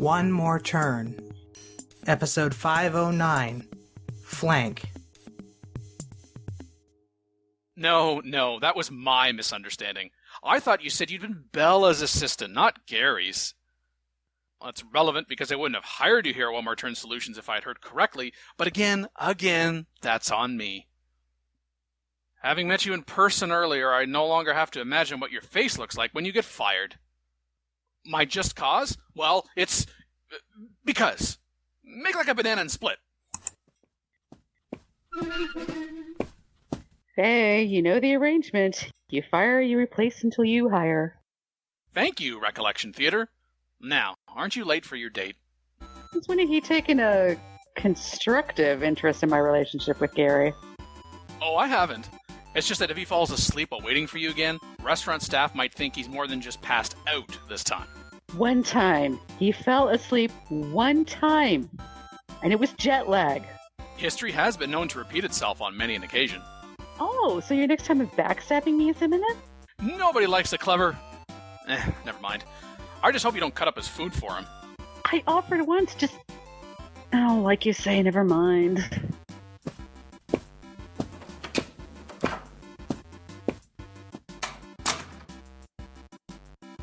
One More Turn. Episode 509. Flank. No, that was my misunderstanding. I thought you said you'd been Bella's assistant, not Gary's. Well, that's relevant because I wouldn't have hired you here at One More Turn Solutions if I had heard correctly, but again, that's on me. Having met you in person earlier, I no longer have to imagine what your face looks like when you get fired. My just cause? Well, it's... because. Make like a banana and split. Hey, you know the arrangement. You fire, you replace until you hire. Thank you, Recollection Theater. Now, aren't you late for your date? Since when have you taken a constructive interest in my relationship with Gary? Oh, I haven't. It's just that if he falls asleep while waiting for you again, restaurant staff might think he's more than just passed out this time. One time. He fell asleep one time. And it was jet lag. History has been known to repeat itself on many an occasion. Oh, so your next time of backstabbing me is imminent? Nobody likes a clever... never mind. I just hope you don't cut up his food for him. I offered once, just... Oh, like you say, never mind.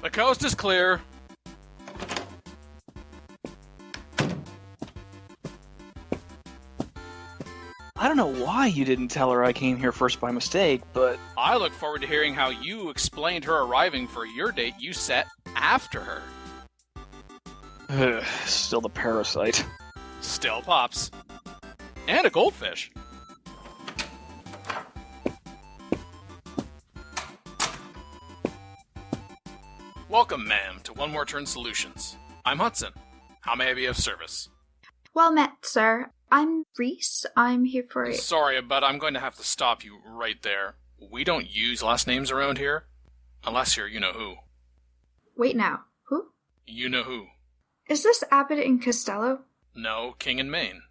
The coast is clear. I don't know why you didn't tell her I came here first by mistake, but... I look forward to hearing how you explained her arriving for your date you set after her. Still the parasite. Still pops. And a goldfish. Welcome, ma'am, to One More Turn Solutions. I'm Hudson. How may I be of service? Well met, sir. I'm Reese. I'm here for... Sorry, but I'm going to have to stop you right there. We don't use last names around here. Unless you're you-know-who. Wait now. Who? You-know-who. Is this Abbott and Costello? No, King and Maine.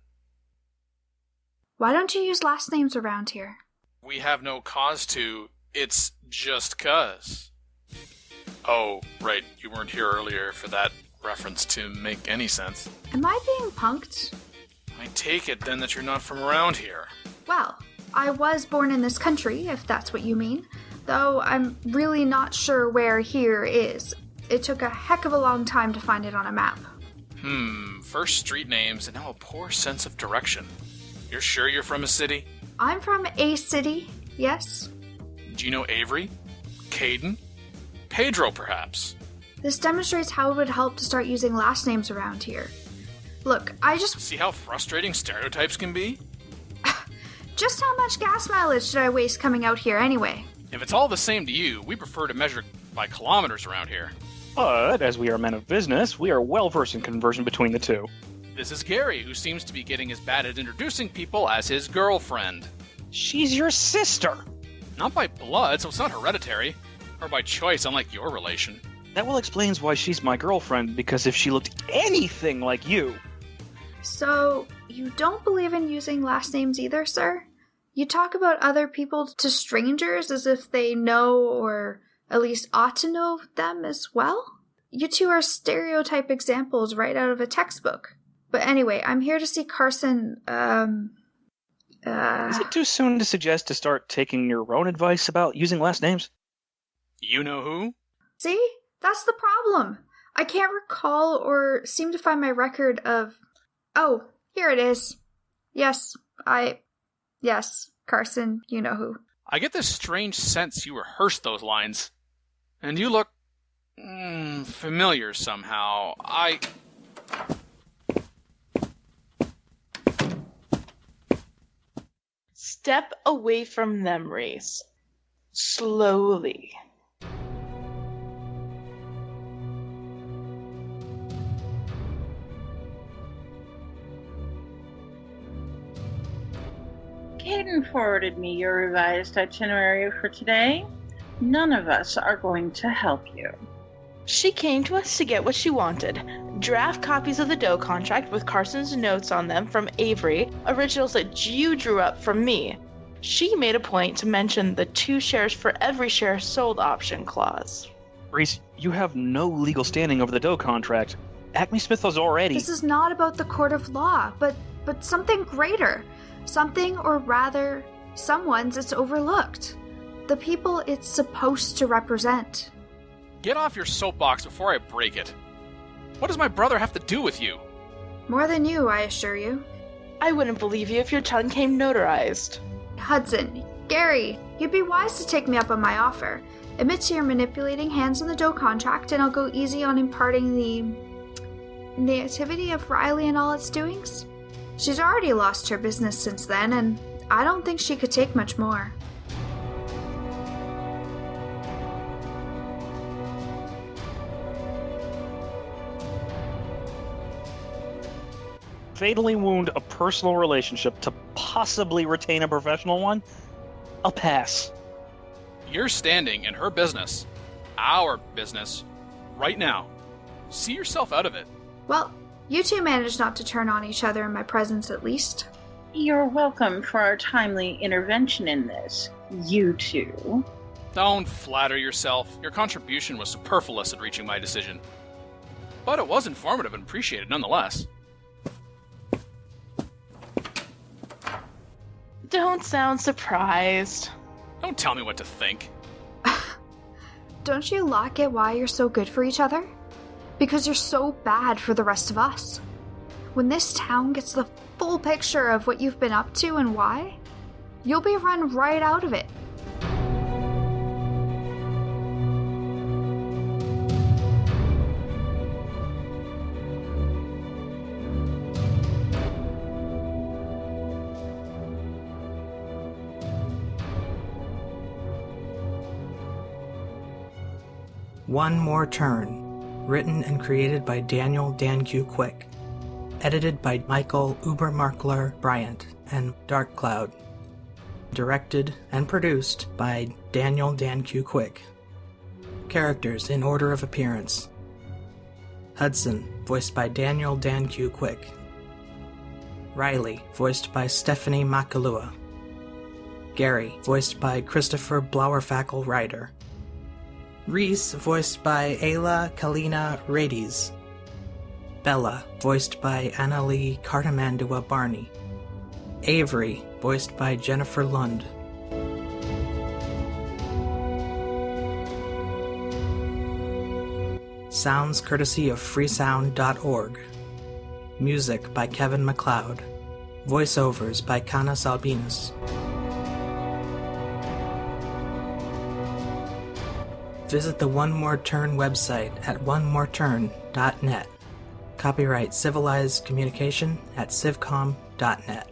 Why don't you use last names around here? We have no cause to. It's just 'cause. Oh, right. You weren't here earlier for that reference to make any sense. Am I being punked? I take it then that you're not from around here. Well, I was born in this country, if that's what you mean. Though I'm really not sure where here is. It took a heck of a long time to find it on a map. First street names and now a poor sense of direction. You're sure you're from a city? I'm from a city, yes. Do you know Avery? Caden? Pedro, perhaps? This demonstrates how it would help to start using last names around here. Look, I just... See how frustrating stereotypes can be? Just how much gas mileage did I waste coming out here anyway? If it's all the same to you, we prefer to measure by kilometers around here. But, as we are men of business, we are well versed in conversion between the two. This is Gary, who seems to be getting as bad at introducing people as his girlfriend. She's your sister! Not by blood, so it's not hereditary. Or by choice, unlike your relation. That well explains why she's my girlfriend, because if she looked anything like you... So, you don't believe in using last names either, sir? You talk about other people to strangers as if they know or at least ought to know them as well? You two are stereotype examples right out of a textbook. But anyway, I'm here to see Carson, Is it too soon to suggest to start taking your own advice about using last names? You know who? See? That's the problem. I can't recall or seem to find my record of... Oh, here it is. Yes, Carson, you know who. I get this strange sense you rehearsed those lines. And you look... familiar somehow. Step away from them, Reese. Slowly. Caden forwarded me your revised itinerary for today. None of us are going to help you. She came to us to get what she wanted. Draft copies of the Doe contract with Carson's notes on them from Avery, originals that you drew up from me. She made a point to mention the 2 shares for every share sold option clause. Reese, you have no legal standing over the Doe contract. Acme Smith was already... This is not about the court of law, but something greater. Something, or rather, someone's it's overlooked. The people it's supposed to represent. Get off your soapbox before I break it. What does my brother have to do with you? More than you, I assure you. I wouldn't believe you if your tongue came notarized. Hudson, Gary, you'd be wise to take me up on my offer. Admit to your manipulating hands on the dough contract, and I'll go easy on imparting the activity of Riley and all its doings. She's already lost her business since then, and I don't think she could take much more. Fatally wound a personal relationship to possibly retain a professional one? I'll pass. You're standing in her business, our business, right now. See yourself out of it. Well, you two managed not to turn on each other in my presence at least. You're welcome for our timely intervention in this, you two. Don't flatter yourself. Your contribution was superfluous in reaching my decision. But it was informative and appreciated nonetheless. Don't sound surprised. Don't tell me what to think. Don't you lot get why you're so good for each other? Because you're so bad for the rest of us. When this town gets the full picture of what you've been up to and why, you'll be run right out of it. One More Turn, written and created by Daniel Dan Q. Quick, edited by Michael Ubermarkler Bryant and Dark Cloud, directed and produced by Daniel Dan Q. Quick. Characters in order of appearance: Hudson, voiced by Daniel Dan Q. Quick; Riley, voiced by Stephanie Makalua; Gary, voiced by Christopher Blauerfackel Ryder; Reese, voiced by Ayla Kalina Rades; Bella, voiced by Annalie Cartamandua Barney; Avery, voiced by Jennifer Lund. Sounds courtesy of freesound.org. Music by Kevin MacLeod. Voiceovers by Canas Albinus. Visit the One More Turn website at onemoreturn.net. Copyright Civilized Communication at civcom.net.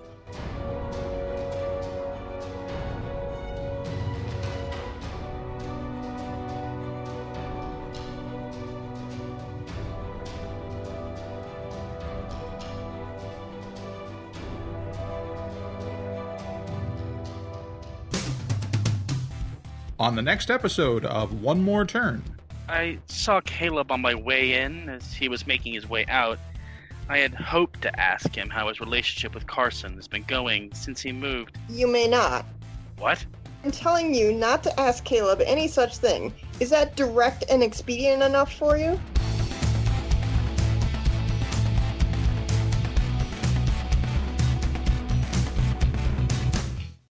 On the next episode of One More Turn. I saw Caleb on my way in as he was making his way out. I had hoped to ask him how his relationship with Carson has been going since he moved. You may not. What? I'm telling you not to ask Caleb any such thing. Is that direct and expedient enough for you?